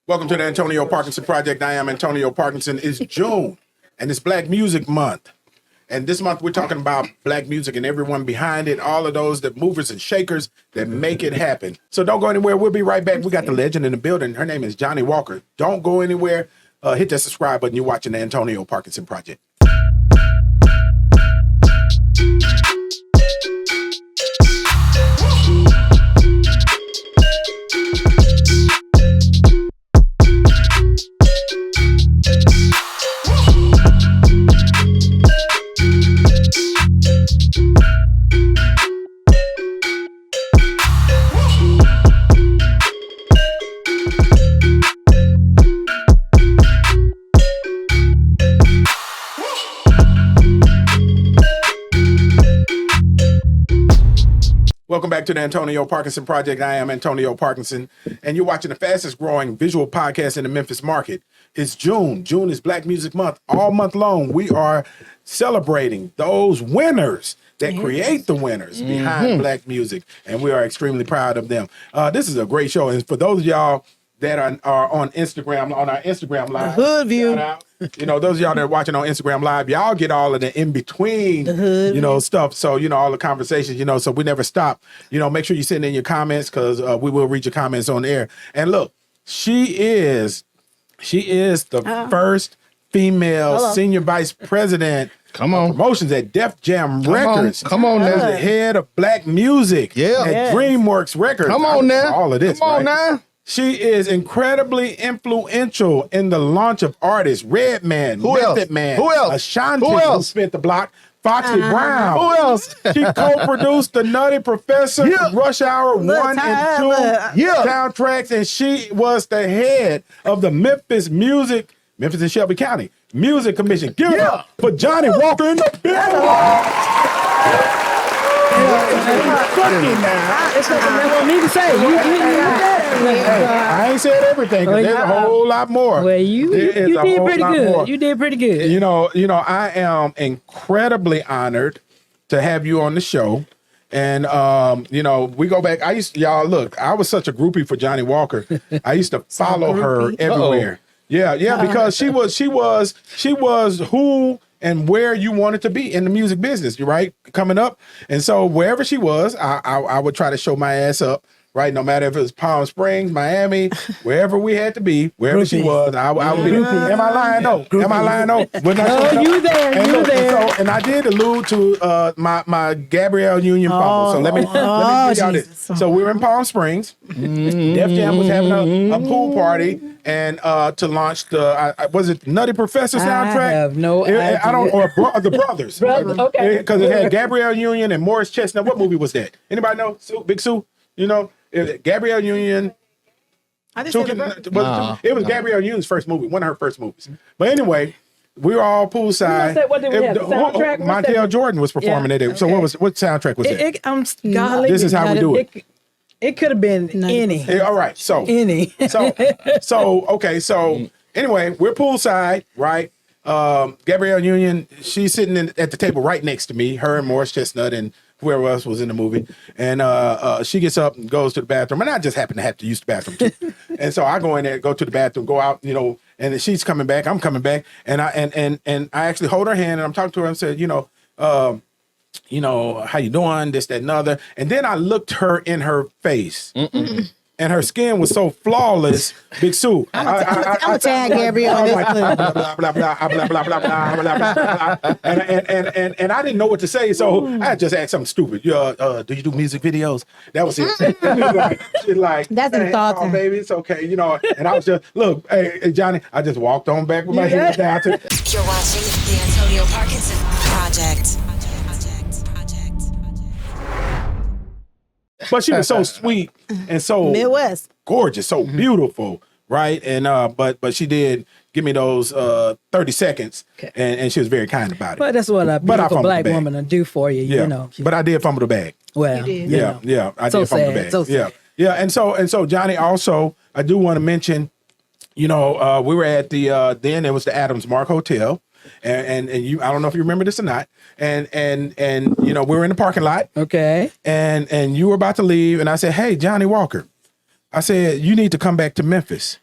Welcome to the Antonio Parkinson Project. I am Antonio Parkinson. It's June, and it's Black Music Month. And this month, we're talking about Black music and everyone behind it, all of those that movers and shakers that make it happen. So don't go anywhere. We'll be right back. We got the legend in the building. Her name is Johnnie Walker. Don't go anywhere. Hit that subscribe button. You're watching the Antonio Parkinson Project. Welcome back to the Antonio Parkinson Project. I am Antonio Parkinson, and you're watching the fastest growing visual podcast in the Memphis market. It's June. June is Black Music Month. All month long, we are celebrating those winners that create the winners behind Black music, and we are extremely proud of them. This is a great show, and for those of y'all that are on Instagram, on our Instagram Live, Hood View. shout out. You know, those of y'all that are watching on Instagram Live, y'all get all of the in-between, stuff. So, all the conversations, so we never stop. Make sure you send in your comments because we will read your comments on air. And look, she is the first female senior vice president of promotions at Def Jam Records. Come on now. She's the head of Black music at DreamWorks Records. Come on now. All of this, Come on now. She is incredibly influential in the launch of artists Redman, Method Man, Ashanti, who spent the block, Foxy Brown. Who else? She co-produced the Nutty Professor, Rush Hour 1 and 2 soundtracks, and she was the head of the Memphis and Shelby County Music Commission. Give it up for Johnnie Walker in the building. It's nothing they want me to say. I ain't said everything because there's a whole lot more. Well, you did pretty good. You did pretty good. I am incredibly honored to have you on the show. And we go back. I was such a groupie for Johnnie Walker. I used to follow her everywhere. Because she was who and where you wanted to be in the music business, right? Coming up. And so wherever she was, I would try to show my ass up, right? No matter if it was Palm Springs, Miami, wherever we had to be, wherever she was, I would be. Am I lying? No. Am I lying? No. You there. And I did allude to my Gabrielle Union fumble. So let me give y'all this. So we were in Palm Springs. Def Jam was having a pool party. And to launch was it Nutty Professor soundtrack? I have no idea. Or the Brothers. Okay. Because it had Gabrielle Union and Morris Chestnut. What movie was that? Anybody know? Big Sue? Gabrielle Union. It was Gabrielle Union's first movie, one of her first movies. But anyway, we were all poolside. What did we have? The soundtrack? Montel Jordan was performing at it. So what soundtrack was it? This is how we do it. It could have been any. All right, so any. So anyway, we're poolside, right? Gabrielle Union, she's sitting at the table right next to me. Her and Morris Chestnut and whoever else was in the movie, and she gets up and goes to the bathroom, and I just happen to have to use the bathroom too. And so I go in there, go to the bathroom, go out, and then she's coming back, I'm coming back, and I actually hold her hand and I'm talking to her and said, how you doing? This, that, and other. And then I looked her in her face. And her skin was so flawless, Big Sue. I'm a tag Gabrielle. And I didn't know what to say, so I just asked something stupid. Do you do music videos? That was it. She's like, that's insulting, baby. It's okay, And I was just, look, hey, Johnny. I just walked on back with my head down. You're watching the Antonio Parkinson Project. But she was so sweet and so Midwest, gorgeous, so beautiful, right? And but she did give me those 30 seconds, and she was very kind about it. But that's what a beautiful Black woman will do for you, you know. But I did fumble the bag. Well, I did fumble the bag. So sad. Yeah. And so Johnny, also, I do want to mention, we were at the then it was the Adams Mark Hotel. And you, I don't know if you remember this or not. And we were in the parking lot. Okay. And you were about to leave, and I said, "Hey, Johnnie Walker," I said, "You need to come back to Memphis."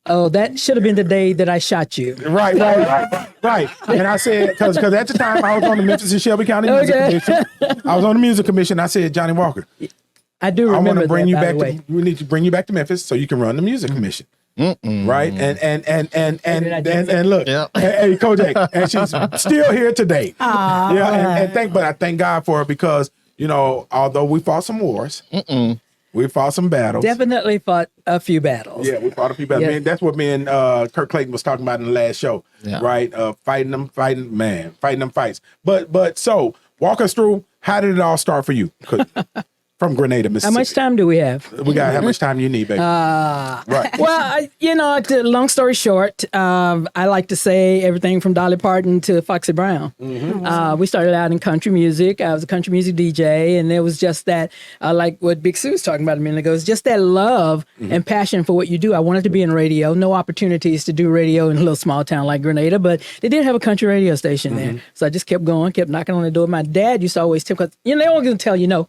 Oh, that should have been the day that I shot you. Right. And I said, because at the time I was on the Memphis and Shelby County Music Commission. I was on the Music Commission. I said, Johnnie Walker, I do remember I want to bring that, you by back. the way. We need to bring you back to Memphis so you can run the Music Commission. Right. And look, hey, Kojak, and she's still here today. Yeah. But I thank God for her because, you know, although we fought some wars, we fought some battles. Definitely fought a few battles. Yeah, we fought a few battles. Yeah. Man, that's what me and Kirk Clayton was talking about in the last show. Yeah. Right. Fighting them fights. But so walk us through, how did it all start for you? From Grenada, Mississippi. How much time do we have? We got how much time you need, baby. Right. Well, long story short, I like to say everything from Dolly Parton to Foxy Brown. We started out in country music. I was a country music DJ, and it was just that, like what Big Sue was talking about a minute ago, it's just that love and passion for what you do. I wanted to be in radio. No opportunities to do radio in a little small town like Grenada, but they did have a country radio station there. So I just kept going, kept knocking on the door. My dad used to always tell, because they always going to tell you no.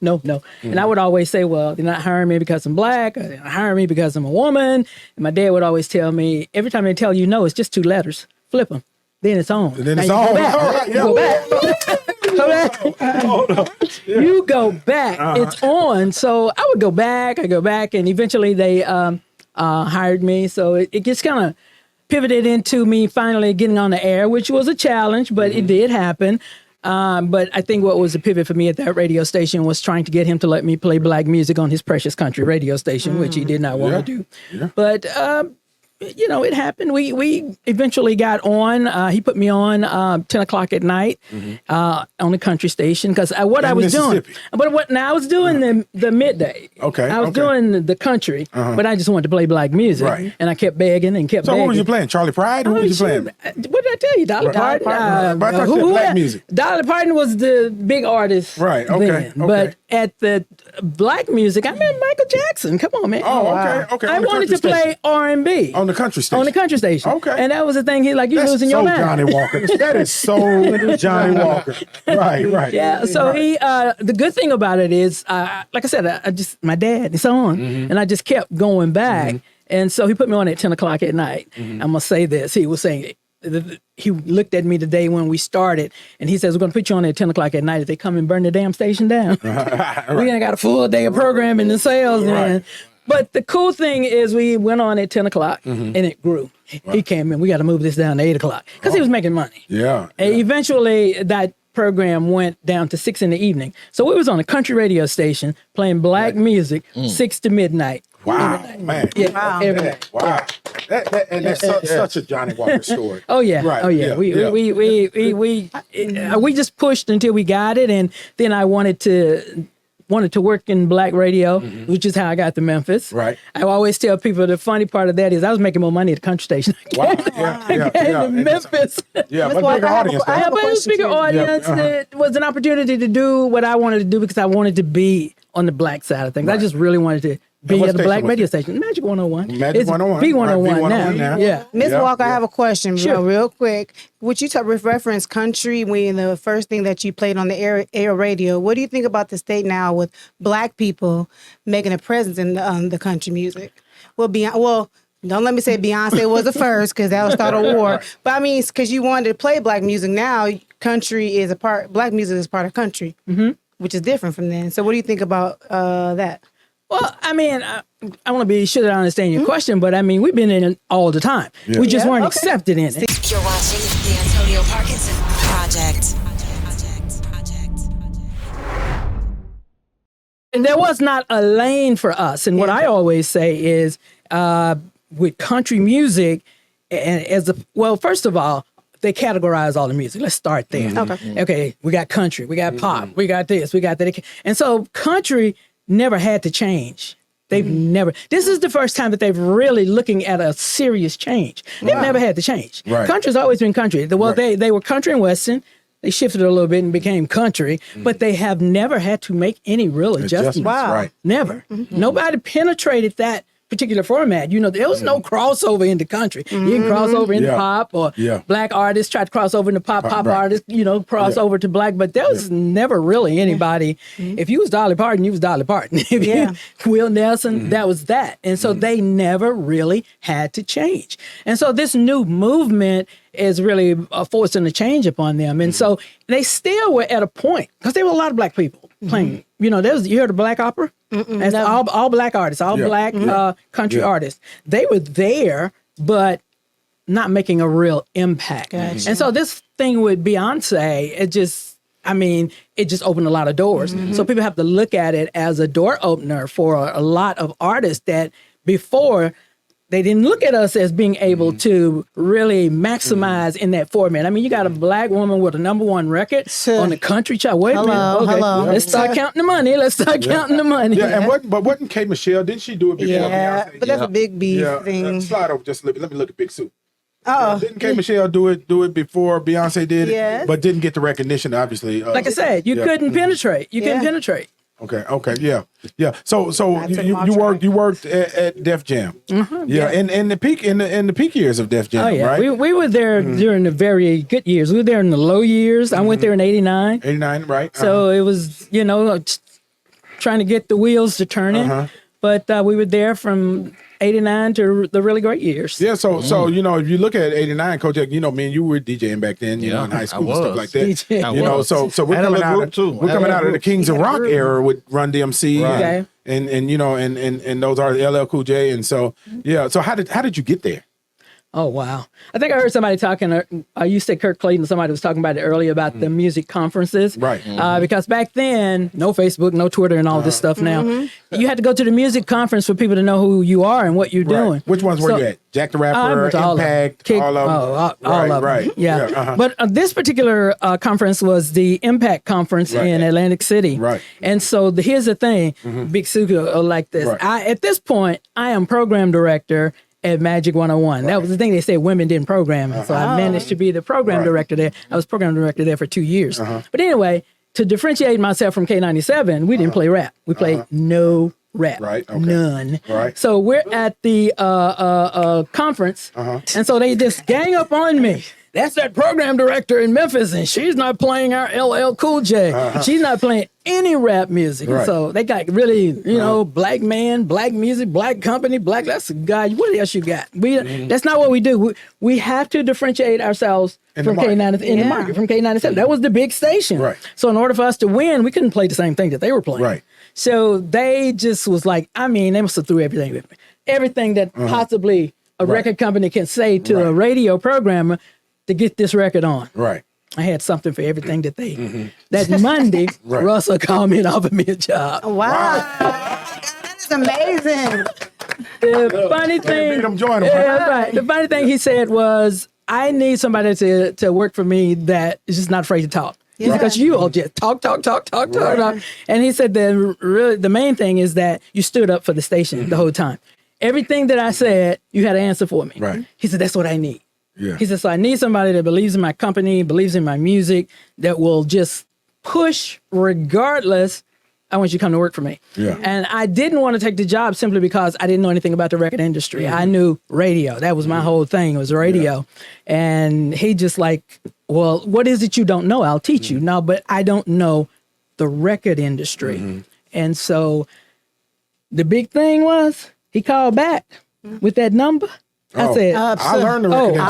And I would always say, well, they're not hiring me because I'm black, or they're not hiring me because I'm a woman. And my dad would always tell me, every time they tell you no, it's just 2 letters. Flip them. Then it's on. Then it's on. Go back. Go back. You go back. It's on. So I would go back, and eventually they hired me. So it just kind of pivoted into me finally getting on the air, which was a challenge, but it did happen. But I think what was a pivot for me at that radio station was trying to get him to let me play black music on his precious country radio station, which he did not want to do. Yeah. But, it happened. We eventually got on. He put me on 10 o'clock at night on the country station because I was doing. But I was doing the midday. Okay. I was doing the country, but I just wanted to play black music. Right. And I kept begging and kept begging. So who was you playing? Charlie Pride? Who was you playing? What did I tell you? Dolly Parton. But I thought you said black music. Dolly Parton was the big artist. Right. Okay. But at the black music, I met Michael Jackson. Come on, man. Oh, okay. I wanted to play R&B. On the country station. On the country station. Okay. And that was the thing. He's like, you're losing your mind. Johnnie Walker. That is so Johnnie Walker. Right. Yeah. So he, the good thing about it is, like I said, my dad, it's on. And I just kept going back. And so he put me on at 10 o'clock at night. I'm going to say this. He was saying, he looked at me the day when we started, and he says, we're going to put you on at 10 o'clock at night if they come and burn the damn station down. We ain't got a full day of programming and sales, man. But the cool thing is we went on at 10 o'clock, and it grew. He came in, we got to move this down to 8 o'clock, because he was making money. Yeah. And eventually, that program went down to 6 in the evening. So we was on a country radio station playing black music, 6 to midnight. Wow, man. Yeah, wow. every day. Wow. And that's such a Johnnie Walker story. Oh yeah. Right. Oh yeah. We just pushed until we got it, and then I wanted to work in black radio, which is how I got to Memphis. Right. I always tell people the funny part of that is I was making more money at the country station. Wow. In Memphis. Yeah, but bigger audience. I have a bigger audience. It was an opportunity to do what I wanted to do because I wanted to be on the black side of things. Right. I just really wanted to be at a black radio station. Magic 101. Magic it's 101. B101 now. Yeah. Miss Walker, I have a question real quick. Would you reference country when the first thing that you played on the air radio? What do you think about the state now with black people making a presence in the country music? Well, don't let me say Beyonce was the first because that would start a war. But I mean, because you wanted to play black music, now country is black music is part of country, which is different from then. So what do you think about that? Well, I mean, I want to be sure that I understand your question, but I mean, we've been in it all the time. Yeah. We just weren't accepted in it. You're watching the Antonio Parkinson Project. And there was not a lane for us. And what I always say is with country music, and first of all, they categorize all the music. Let's start there. Okay, we got country, we got pop, we got this, we got that. And so country never had to change. They've never. This is the first time that they've really looking at a serious change. They've never had to change. Right. Country's always been country. They were country and western. They shifted a little bit and became country, but they have never had to make any real adjustments. Wow. Right. Never. Nobody penetrated that particular format. You know, there was no crossover into country. You didn't cross over into pop, or black artists tried to cross over into pop artists, you know, cross over to black, but there was never really anybody. If you was Dolly Parton, you was Dolly Parton. If you Will Nelson, that was that. And so they never really had to change. And so this new movement is really forcing a change upon them. And so they still were at a point, because there were a lot of black people playing. You know, you heard of Black Opera? That's all black artists, all black country artists. They were there, but not making a real impact. Gotcha. And so this thing with Beyonce, it just opened a lot of doors. So people have to look at it as a door opener for a lot of artists that before they didn't look at us as being able to really maximize in that format. I mean, you got a black woman with a #1 record on the country chart. Wait a minute. Okay, let's start counting the money. Yeah, and wasn't K. Michelle? Didn't she do it before Beyonce? But that's a big B thing. Slide over just a little bit. Let me look at Big Soup. Oh, Didn't K. Michelle do it before Beyonce did it? Yes. But didn't get the recognition, obviously. like I said, you couldn't penetrate. You couldn't penetrate. Okay, yeah. So you worked at Def Jam, in the peak years of Def Jam, Oh yeah, right? we were there during the very good years. We were there in the low years. I went there in '89. '89, right? So it was, you know, trying to get the wheels to turning. But we were there from '89 to the really great years. Yeah, so you know, if you look at '89, Coach, you know, me and you were DJing back then, you know, in high school and stuff like that. DJ. You know, so we're coming out of the Kings of Rock era with Run DMC and you know, and those are LL Cool J, and so So how did you get there? Oh, wow. I think I heard somebody talking, you said Kirk Clayton, somebody was talking about it earlier about the music conferences. Right. Because back then, no Facebook, no Twitter and all this stuff now. You had to go to the music conference for people to know who you are and what you're doing. Which ones were you at? Jack the Rapper, Impact, all of them? All of them. Right. Yeah. But this particular conference was the Impact Conference in Atlantic City. Right. And so here's the thing, Big Suga like this. Right. At this point, I am program director at Magic 101. That was the thing. They said women didn't program. And so I managed to be the program director there. I was program director there for 2 years. But anyway, to differentiate myself from K97, we didn't play rap. We played no rap. Right. Okay. None. Right. So we're at the conference. And so they just gang up on me. That's that program director in Memphis, and she's not playing our LL Cool J. She's not playing any rap music. Right. So they got really, you know, black man, black music, black company, black. That's a guy. What else you got? That's not what we do. We have to differentiate ourselves from K97 in the market, from K97. That was the big station. Right. So in order for us to win, we couldn't play the same thing that they were playing. Right. So they just was like, I mean, they must have threw everything with me. Everything that possibly a record company can say to a radio programmer to get this record on. Right. I had something for everything that they. That Monday, Russell called me and offered me a job. wow. That's amazing. The funny thing, the funny thing he said was, I need somebody to work for me that is just not afraid to talk. Because you all just talk. And he said the main thing is that you stood up for the station the whole time. Everything that I said, you had an answer for me. Right. He said, that's what I need. Yeah. He says, so I need somebody that believes in my company, believes in my music, that will just push regardless. I want you to come to work for me. Yeah. And I didn't want to take the job simply because I didn't know anything about the record industry. I knew radio. That was my whole thing, was radio. And he just like, well, what is it you don't know? I'll teach you. No, but I don't know the record industry. And so the big thing was, he called back with that number. I said, I learned the record.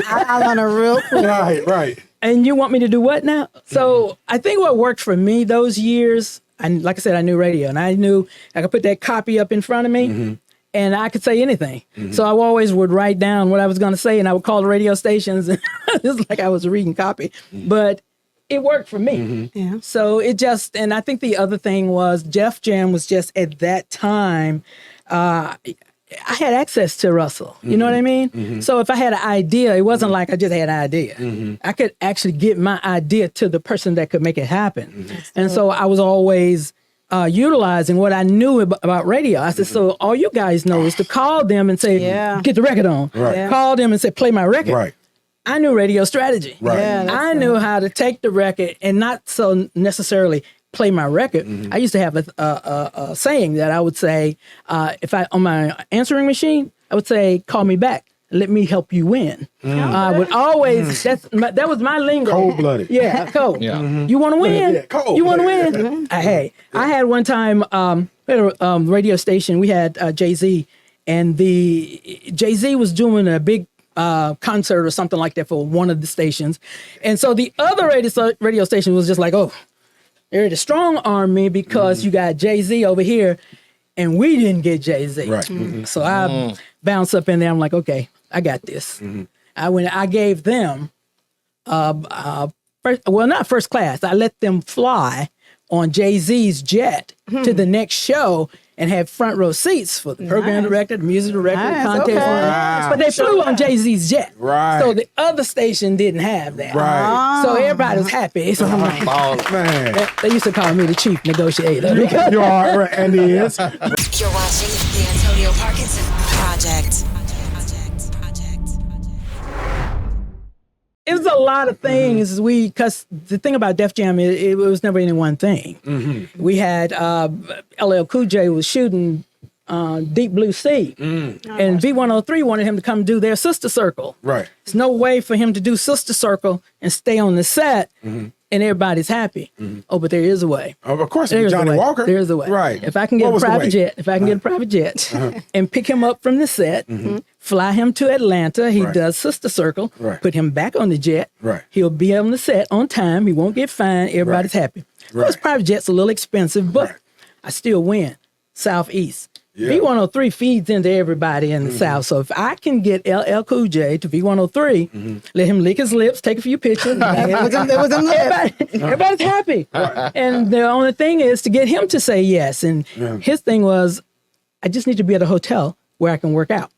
I learned a real quick. Right. And you want me to do what now? So I think what worked for me those years, and like I said, I knew radio, and I knew I could put that copy up in front of me, and I could say anything. So I always would write down what I was going to say, and I would call the radio stations, and it's like I was reading copy. But it worked for me. Yeah. So it just, and I think the other thing was Def Jam was just at that time, I had access to Russell. You know what I mean? So if I had an idea, it wasn't like I just had an idea. I could actually get my idea to the person that could make it happen. And so I was always utilizing what I knew about radio. I said, so all you guys know is to call them and say, get the record on. Right. Call them and say, play my record. Right. I knew radio strategy. Right. Yeah, I knew how to take the record and not so necessarily play my record, I used to have a saying that I would say, if I on my answering machine, I would say, "Call me back. Let me help you win." I would always, that was my lingo. Cold-blooded. Yeah, cold. Yeah. You want to win? Yeah, cold. You want to win? Hey, I had one time, we had a radio station, we had Jay-Z, and Jay-Z was doing a big concert or something like that for one of the stations. And so the other radio station was just like, oh, they're to strong arm me because you got Jay-Z over here and we didn't get Jay-Z. Right. So I bounced up in there. I'm like, okay, I got this. I gave them, not first class. I let them fly on Jay-Z's jet to the next show and had front row seats for the program director, the music director, the contest winner. Wow. But they flew on Jay-Z's jet. Right. So the other station didn't have that. Right. So everybody was happy. So I'm like, Man. they used to call me the chief negotiator. Because You are, right, and he is. You're watching the Antonio Parkinson Project. it was a lot of things. Because the thing about Def Jam, it was never any one thing. We had LL Cool J was shooting Deep Blue Sea, and V103 wanted him to come do their Sister Circle. Right. There's no way for him to do Sister Circle and stay on the set, and everybody's happy. Oh, but there is a way. Of course, There's Johnnie a way. Walker. There's a way. Right. If I can get What a was the private way? jet, and pick him up from the set, fly him to Atlanta, he Right. does Sister Circle, Right. put him back on the jet. Right. He'll be on the set on time. He won't get fined. Everybody's happy. Of course, Right. private jet's a little expensive, but Right. I still win. Southeast. Yeah. V103 feeds into everybody in the South. So if I can get LL Cool J to V103, let him lick his lips, take a few pictures. Everybody's happy. And the only thing is to get him to say yes. And his thing was, I just need to be at a hotel where I can work out.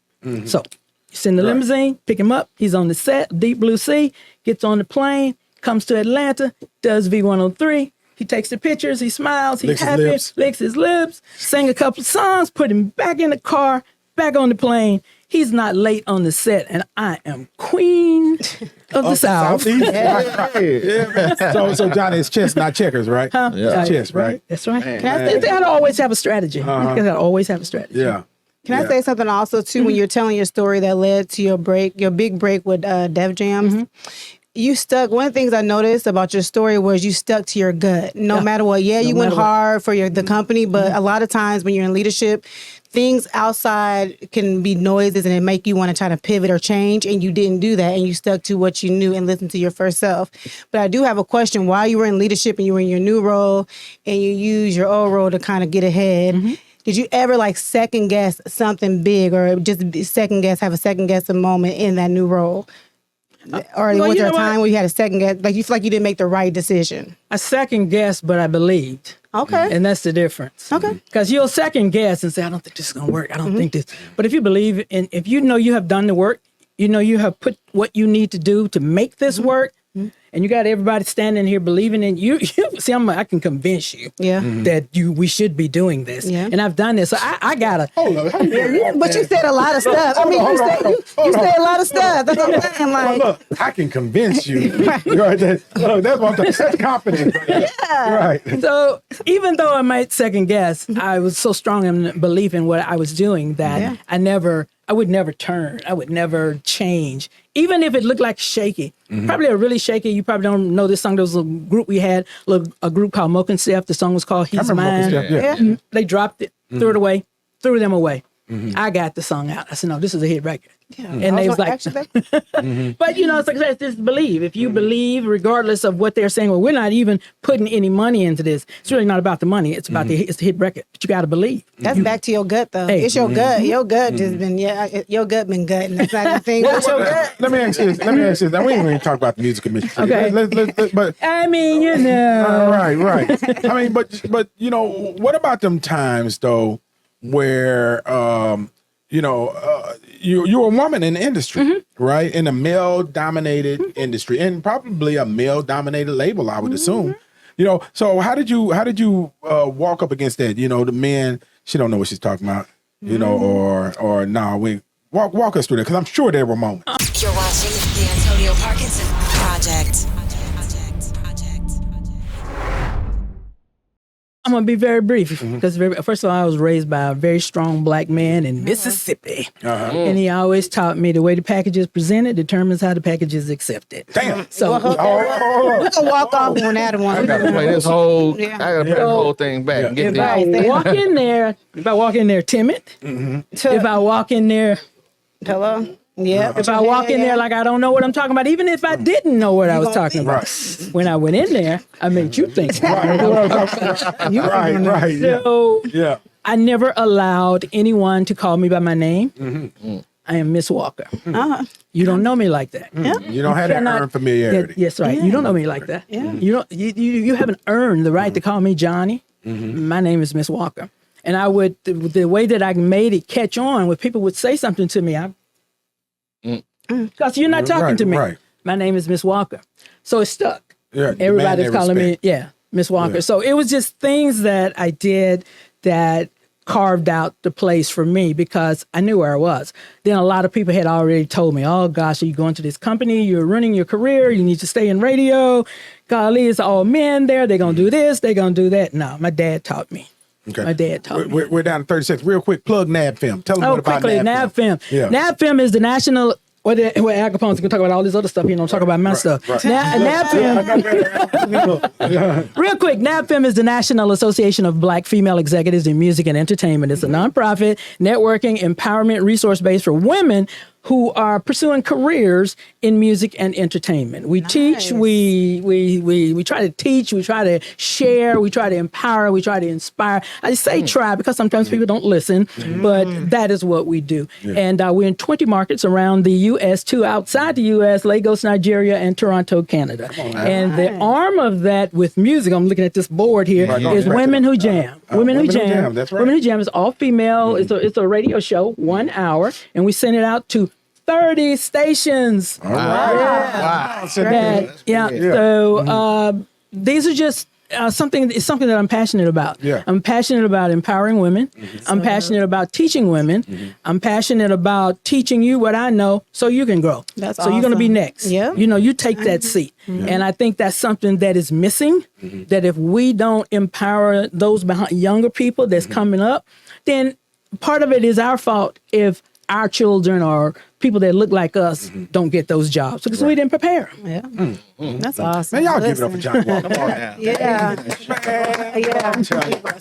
So you send the limousine, pick him up. He's on the set, Deep Blue Sea, gets on the plane, comes to Atlanta, does V103. He takes the pictures, he smiles, he's Licks his happy, lips. licks his lips, sing a couple of songs, put him back in the car, back on the plane. He's not late on the set, and I am queen of the South. Southeast. Yeah. So Johnny, it's chess, not checkers, right? It's chess, right? That's right. You gotta always have a strategy. You gotta always have a strategy. Yeah. Can I say something also too? When you're telling your story that led to your big break with Def Jams, you stuck. One of the things I noticed about your story was you stuck to your gut, no matter what. Yeah, you went hard for the company, but a lot of times when you're in leadership, things outside can be noises and it make you want to try to pivot or change, and you didn't do that, and you stuck to what you knew and listened to your first self. But I do have a question. While you were in leadership and you were in your new role and you used your old role to kind of get ahead, did you ever second guess something big, or just have a second guess a moment in that new role? Or was there a time where you had a second guess, you feel like you didn't make the right decision? I second guessed, but I believed. Okay. And that's the difference. Okay. Because you'll second guess and say, I don't think this is going to work. I don't think this. But if you believe, and if you know you have done the work, you know you have put what you need to do to make this work, and you got everybody standing here believing in you. See, I can convince you that we should be doing this. Yeah. And I've done this. So I got to. Hold on. But you said a lot of stuff. I mean, you said a lot of stuff. That's what I'm saying. Look, I can convince you. Right. That's what I'm talking. That's confidence. Right. So even though I might second guess, I was so strong in belief in what I was doing that I would never turn. I would never change. Even if it looked like shaky. Probably a really shaky, you probably don't know this song. There was a group we had, a group called Moke and Steph. The song was called He's Mine. Yeah. They dropped it, threw it away, threw them away. I got the song out. I said, no, this is a hit record. Yeah. And they was like, but it's like I said, just believe. If you believe, regardless of what they're saying, well, we're not even putting any money into this. It's really not about the money. It's about it's the hit record. But you got to believe. That's back to your gut, though. Hey. It's your gut. Your gut just been, your gut been gutting. That's not the thing. What's your gut? Let me ask you this. Now, we ain't even talk about the music commission. Okay. But I mean, right. I mean, but what about them times though, where you're a woman in the industry, right? In a male-dominated industry, and probably a male-dominated label, I would assume. So how did you walk up against that? The men, she don't know what she's talking about, or no, we walk us through that, because I'm sure there were moments. You're watching the Antonio Parkinson Project. I'm gonna be very brief because first of all, I was raised by a very strong black man in Mississippi, and he always taught me the way the package is presented determines how the package is accepted. Damn. So We're gonna walk off on that one. I gotta play this whole. Yeah. I gotta play this whole thing back. And get if I this. walk in there timid, if I walk in there, Hello. Yeah. if I walk in there like I don't know what I'm talking about, even if I didn't know what I was talking about, when I went in there, I made you think. Right. Yeah. So Yeah. I never allowed anyone to call me by my name. I am Miss Walker. You don't know me like that. You don't have that earned familiarity. Yes, right. You don't know me like that. You don't. You haven't earned the right to call me Johnny. My name is Miss Walker, and I would the way that I made it catch on when people would say something to me, because you're not talking to me. Right. My name is Miss Walker, so it stuck. Yeah, Everybody's demand calling respect. me, Miss Walker. Yeah. So it was just things that I did that carved out the place for me because I knew where I was. Then a lot of people had already told me, oh gosh, are you going to this company? You're running your career. You need to stay in radio. Golly, it's all men there. They're going to do this. They're going to do that. No, my dad taught me. Okay. My dad taught me. We're down to 30 seconds. Real quick, plug NABFEME. Tell them what about quickly, NABFEME. NABFEME. Yeah. NABFEME is the national. Well, Al Capone's gonna talk about all this other stuff. You know, talk about my stuff. right. NABFEME. Real quick, NABFEME is the National Association of Black Female Executives in Music and Entertainment. It's a nonprofit networking empowerment resource base for women who are pursuing careers in music and entertainment. We teach, we try to teach, we try to share, we try to empower, we try to inspire. I say try because sometimes people don't listen, but that is what we do. And we're in 20 markets around the U.S., 2 outside the U.S., Lagos, Nigeria, and Toronto, Canada. And the arm of that with music, I'm looking at this board here, is Women Who Jam. Women Who Jam. That's right. Women Who Jam is all female. It's a radio show, 1 hour, and we send it out to 30 stations. All right. Wow. So these are just something that I'm passionate about. Yeah. I'm passionate about empowering women. I'm passionate about teaching women. I'm passionate about teaching you what I know so you can grow. That's so you're going to be awesome. next. Yeah. You know, you take that seat. And I think that's something that is missing, that if we don't empower those younger people that's coming up, then part of it is our fault if our children or people that look like us don't get those jobs because we didn't prepare them. Yeah. That's awesome. Man, y'all give it up for Johnnie Walker. Yeah.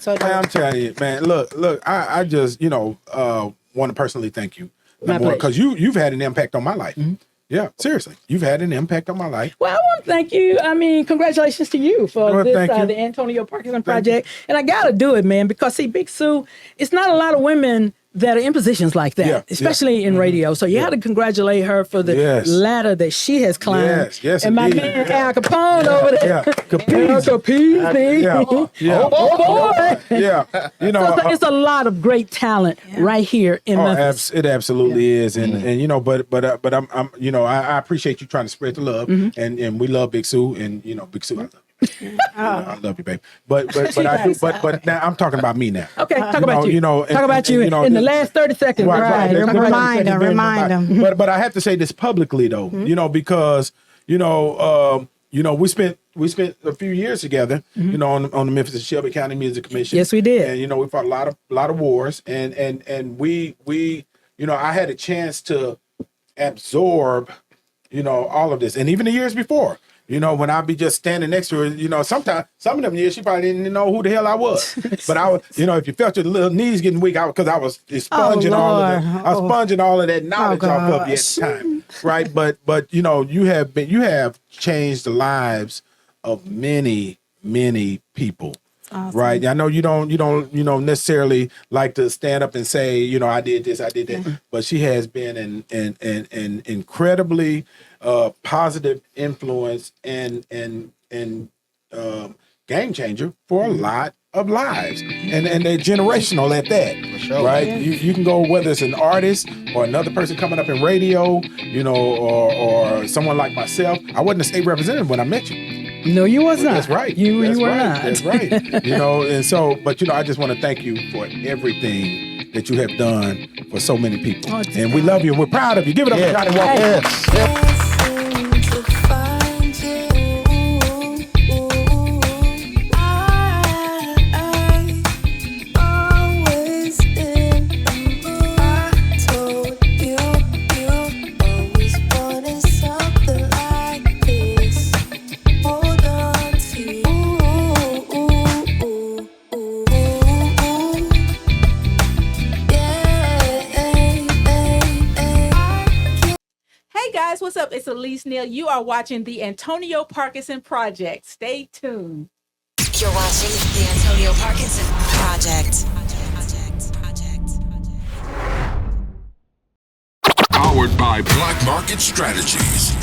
I'm telling you, man. Look. I just, want to personally thank you, because you've had an impact on my life. Yeah, seriously, you've had an impact on my life. Well, I want to thank you. I mean, congratulations to you for Well, thank you. the Antonio Parkinson Project. And I got to do it, man, because see, Big Sue, it's not a lot of women that are in positions like that, especially in radio. So you had to congratulate her for the ladder that she has climbed. Yes, and my indeed. man Al Capone over there. Yeah, Capone. Yeah. Oh boy. Yeah, So it's a lot of great talent right here in Memphis. It absolutely is, and but I'm I appreciate you trying to spread the love, and we love Big Sue, and Big Sue, I love you. I love you, babe. But I do. But now I'm talking about me now. Okay, talk about you. Talk about you in the last 30 seconds. Right. Remind them. But I have to say this publicly though, because we spent a few years together, on the Memphis and Shelby County Music Commission. Yes, we did. And we fought a lot of wars, and we I had a chance to absorb all of this, and even the years before. When I'd be just standing next to her, sometimes, some of them years, she probably didn't know who the hell I was. But I was, if you felt your little knees getting weak, because I was sponging all of that knowledge off of you at the time. Right. But you have changed the lives of many, many people. Awesome. Right. I know you don't necessarily like to stand up and say, I did this, I did that. But she has been an incredibly positive influence and game changer for a lot of lives, and they're generational at that. For sure. Right? Yeah. You can go, whether it's an artist or another person coming up in radio, or someone like myself. I wasn't a state representative when I met you. No, you was not. That's right. You were not. That's right. And so, but I just want to thank you for everything that you have done for so many people, and we love you. We're proud of you. Give it up for Johnnie Walker. Yes. Hey guys, what's up? It's Elise Neal. You are watching the Antonio Parkinson Project. Stay tuned. You're watching the Antonio Parkinson Project. Powered by Black Market Strategies.